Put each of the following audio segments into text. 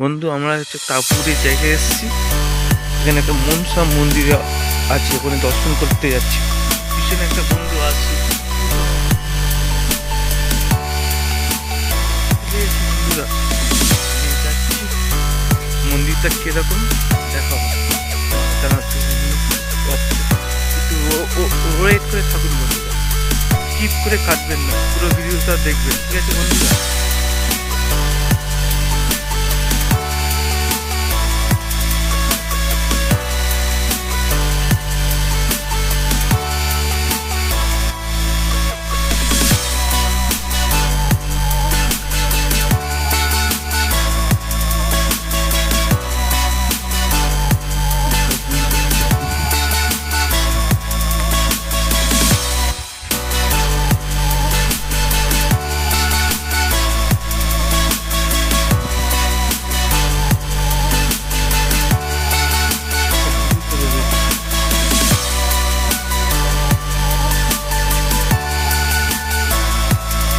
বন্ধু আমরা হচ্ছে তাপুরের জায়গায় এসেছি। এখানে একটা মনসা মন্দির আছে, ওখানে দর্শন করতে যাচ্ছি। পিছনে একটা বন্ধু আছে, মন্দিরটা কিরকম দেখাবো, একটু ওয়েট করে থাকুন বন্ধুরা, স্কিপ করে কাটবেন না, পুরো ভিডিওটা দেখবেন, ঠিক আছে বন্ধুরা?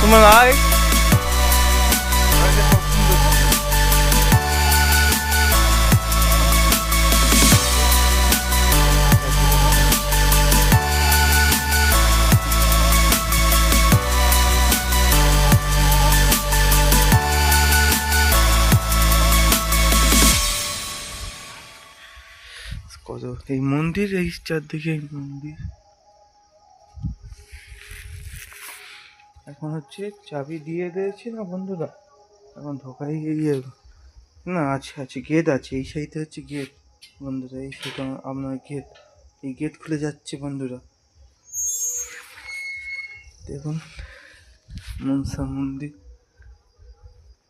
তোমার আয় কত এই মন্দির, এই চারদিকে এই মন্দির। এখন হচ্ছে চাবি দিয়ে দিয়েছি না বন্ধুরা, এখন ঢোকাই গিয়ে না আছে আছে গেট আছে, এই সাইডে হচ্ছে গেট বন্ধুরা, এই সাইডে আপনার গেট, এই গেট খুলে যাচ্ছে বন্ধুরা। দেখুন মনসা মন্দির,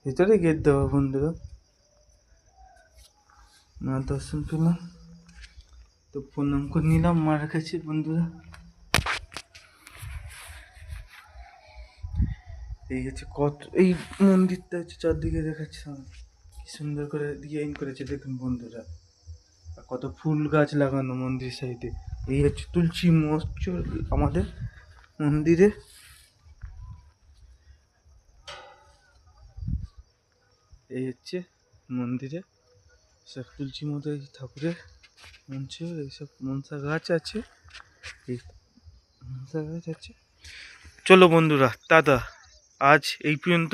ভিতরে গেট দেওয়া বন্ধুরা। মা দর্শন পেলাম তো প্রণাম করে নিলাম মার কাছে বন্ধুরা। এই হচ্ছে কত এই মন্দিরটা হচ্ছে চারদিকে দেখাচ্ছে, কি সুন্দর করে ডিজাইন করেছে দেখুন বন্ধুরা, আর কত ফুল গাছ লাগানো মন্দির সাইডে। এই হচ্ছে তুলসী মঞ্চ আমাদের মন্দিরে। এই হচ্ছে মন্দিরে সব তুলসী মতো ঠাকুরের মঞ্চ, এইসব মনসা গাছ আছে, এই মনসা গাছ আছে। চলো বন্ধুরা, টাটা, আজ এই পর্যন্ত।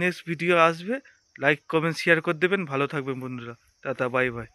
নেক্সট ভিডিও আসবে, লাইক কমেন্ট শেয়ার করে দেবেন, ভালো থাকবেন বন্ধুরা, টাটা, বাই বাই।